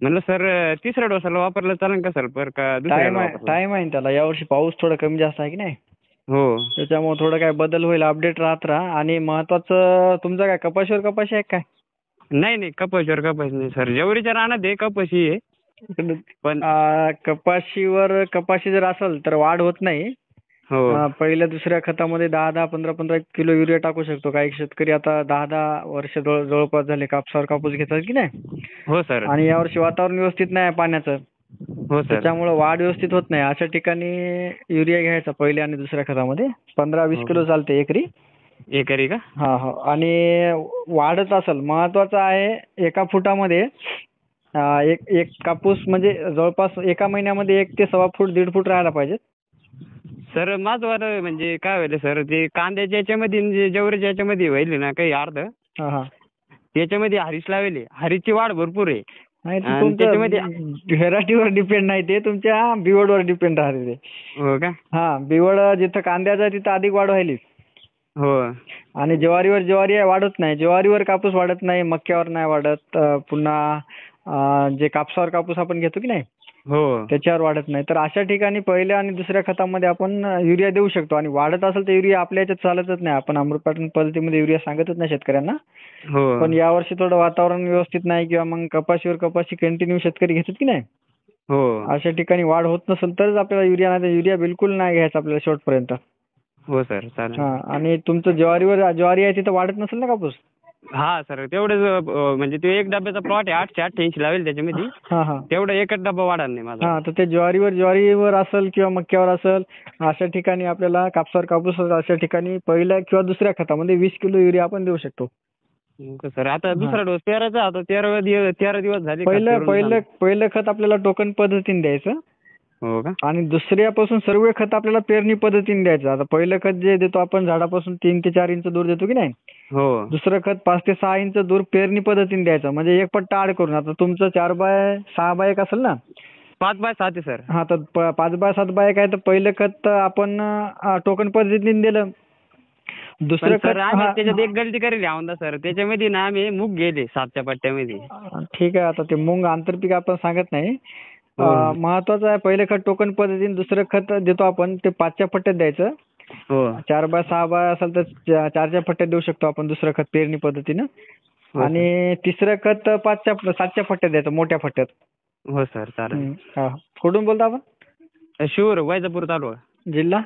म्हणलं सर तिसऱ्या डोसाला वापरलं चालेल का सर बरं का दुसऱ्याला वापरलं? टाइम आहे ना त्याला. यावर्षी पाऊस थोडा कमी जास्त आहे की नाही, हो. त्याच्यामुळे थोडं काय बदल होईल, अपडेट राहत राहा. आणि महत्वाचं तुमचं काय कपाशी आहे काय? नाही नाही, कपाशीवर कपाशी नाही सर, जेवरीच्या रानात आहे कपाशी आहे. पण कपाशी जर असेल तर वाढ होत नाही. हो पहिल्या दुसऱ्या खतामध्ये 10-10, 15-15 किलो युरिया टाकू शकतो. काही शेतकरी आता 10-10 वर्ष जवळपास झाले कापसावर कापूस घेतात की नाही. हो सर. आणि यावर्षी वातावरण व्यवस्थित नाही पाण्याचं, हो सर. त्याच्यामुळे वाढ व्यवस्थित होत नाही. अशा ठिकाणी युरिया घ्यायचा पहिल्या आणि दुसऱ्या खतामध्ये 15-20 किलो चालते एकरी. एकरी का? हा हा. आणि वाढत असेल, महत्वाचं आहे एका फुटामध्ये एक कापूस म्हणजे जवळपास एका महिन्यामध्ये 1 ते 1.25 फूट 1.5 फूट राहायला पाहिजे. सर माझं म्हणजे काय व्हायलं सर, ते कांद्याच्या याच्यामध्ये म्हणजे जवळच्या याच्यामध्ये व्हायले ना काही अर्ध, हा हा. त्याच्यामध्ये हरीश लावले, हरीशची वाढ भरपूर आहे. नाही ते आणि तुमच्या त्याच्यामध्ये व्हेरायटीवर डिपेंड नाही, ते तुमच्या बिवडवर डिपेंड राहते ते. हो का? हा, बिवड जिथं कांद्याचं आहे तिथं अधिक वाढ व्हायली. हो आणि ज्वारी आहे वाढत नाही. ज्वारीवर कापूस वाढत नाही, मक्यावर नाही वाढत. पुन्हा जे कापसावर कापूस आपण घेतो की नाही हो त्याच्यावर वाढत नाही. तर अशा ठिकाणी पहिल्या आणि दुसऱ्या खतामध्ये आपण युरिया देऊ शकतो. आणि वाढत असेल तर युरिया आपल्या याच्यात चालतच नाही. आपण अमृत पॅटर्न पद्धतीमध्ये युरिया सांगतच नाही शेतकऱ्यांना. हो पण यावर्षी थोडं वातावरण व्यवस्थित नाही, किंवा मग कपाशी कंटिन्यू शेतकरी घेतात की नाही, हो अशा ठिकाणी वाढ होत नसेल तरच आपल्याला युरिया, नाही तर युरिया बिलकुल नाही घ्यायचा आपल्याला शेवटपर्यंत. हो सर चालेल. हा. आणि तुमचं ज्वारी आहे तिथं वाढत नसेल ना कापूस? हा सर, तेवढंच म्हणजे ते एक डब्याचा प्लॉट आहे 888 लावेल त्याच्यामध्ये, हा हा. तेवढा एकच डब्बा वाढणार नाही माझा. हा, तर ते ज्वारीवर असेल किंवा मक्यावर असेल, अशा ठिकाणी आपल्याला कापसावर कापूस अशा ठिकाणी पहिल्या किंवा दुसऱ्या खतामध्ये 20 किलो युरिया आपण देऊ शकतो. हो सर. आता दुसरा डोस पेरायचा, आता 13 दिवस झाले का पेरून झालं. पहिलं खत आपल्याला टोकन पद्धतीने द्यायचं. हो का? आणि दुसऱ्यापासून सर्व खत आपल्याला पेरणी पद्धतीने द्यायचं. आता पहिलं खत जे देतो आपण झाडापासून 3 ते 4 इंच दूर देतो की नाही, हो दुसरं खत 5 ते 6 इंच दूर पेरणी पद्धतीने द्यायचं. म्हणजे एक पट्टा आड करून. आता तुमचं 4x6x1 असेल ना? 5x7 आहे सर. हा, तर 5x7x1 आहे. तर पहिलं खत आपण टोकन पद्धतीने दिलं. दुसरं खत आम्ही त्याच्यात एक गलती करेली औंदा सर, त्याच्यामध्ये ना आम्ही मूग गेले 7च्या पट्ट्यामध्ये. ठीक आहे. आता ते मूग आंतरपीक आपण सांगत नाही. महत्वाचं आहे पहिलं खत टोकन पद्धतीने, दुसरं खत देतो आपण ते 5च्या पट्ट्यात द्यायचं. हो 4x6x असेल तर 4च्या पट्ट्यात देऊ शकतो आपण दुसरं खत पेरणी पद्धतीनं. आणि तिसरं खत 7च्या पट्ट्यात द्यायचं, मोठ्या पट्ट्यात. हो सर चालेल. हा. कुठून बोलता आपण? शिवर, वैजापूर तालुका, जिल्हा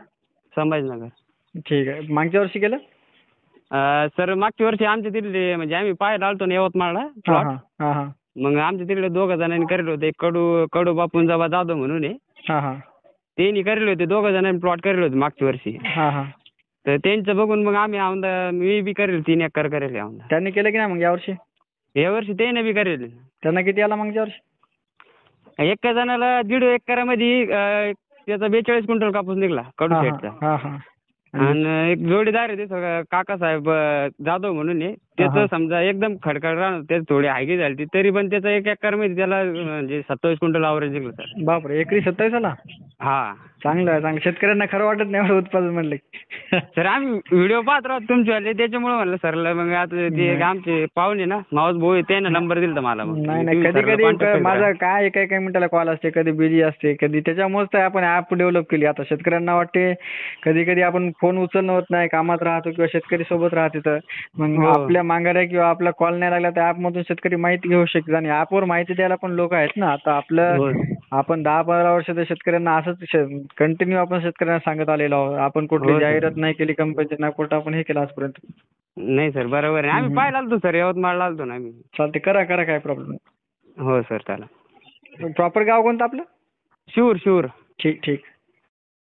संभाजीनगर. ठीक आहे. मागच्या वर्षी केलं? सर मागच्या वर्षी आमच्या तिथले म्हणजे आम्ही पाहायला आलतो ना यवतमाळला प्लॉट. हा हा. मग आमच्या तिकडे 2 जणांनी करेल होते. कडू बापून जबा जाधव म्हणून आहे, हा हा. त्यांनी करेल होते. 2 जणांनी प्लॉट करेल होते मागच्या वर्षी. हा हा. तर त्यांचं बघून मग आम्ही मी बी करेल 3 एकर करेल औंदा. त्यांनी केलं की नाही मग यावर्षी? यावर्षी त्याने बी करेल. त्यांना किती आला मागच्या वर्षी? एका जणाला 1.5 एकरामध्ये त्याचा 42 क्विंटल कापूस निघाला कडू शेटचा. हा हा. आणि एक जोडीदार आहे ते काकासाहेब जाधव म्हणून आहे, त्याचं समजा एकदम खडखड राहणार, त्याच थोडी हायगी झाली तरी पण त्याचा 1 एकरमध्ये त्याला म्हणजे 27 क्विंटल आवरेज निघलं सर. बापरे, एकरी 27 आला? हा. चांगलं आहे. शेतकऱ्यांना खरं वाटत नाही एवढं उत्पादन म्हणलं. सर आम्ही व्हिडिओ पाहत राहतो तुमचे, त्याच्यामुळे म्हणलं सरला. मग आता ते आमचे पाहुणे ना मावस भाऊ त्याने नंबर दिला मला. नाही, कधी माझा काय एका मिनिटाला कॉल असते, कधी बिझी असते, कधी. त्याच्यामुळेच आपण ऍप डेव्हलप केली. आता शेतकऱ्यांना वाटते कधी आपण फोन उचलणं होत नाही, कामात राहतो किंवा शेतकरी सोबत राहते, तर मग आपल्या माघाऱ्या किंवा आपला कॉल नाही लागला तर ऍपमधून शेतकरी माहिती घेऊ शकतात. आणि ऍपवर माहिती द्यायला पण लोक आहेत ना. आता आपण 10-15 वर्ष तर शेतकऱ्यांना असंच कंटिन्यू आपण शेतकऱ्यांना सांगत आलेलो आहोत. आपण कुठली जाहिरात नाही केली कंपनीची, ना कुठं आपण हे केलं आजपर्यंत. नाही सर बरोबर आहे. आम्ही पाहायला आलतो सर, यवतमाळला आलतो ना आम्ही. चालते, करा काय प्रॉब्लेम नाही. हो सर चालेल. प्रॉपर गाव कोणतं आपलं? शिवर. ठीक.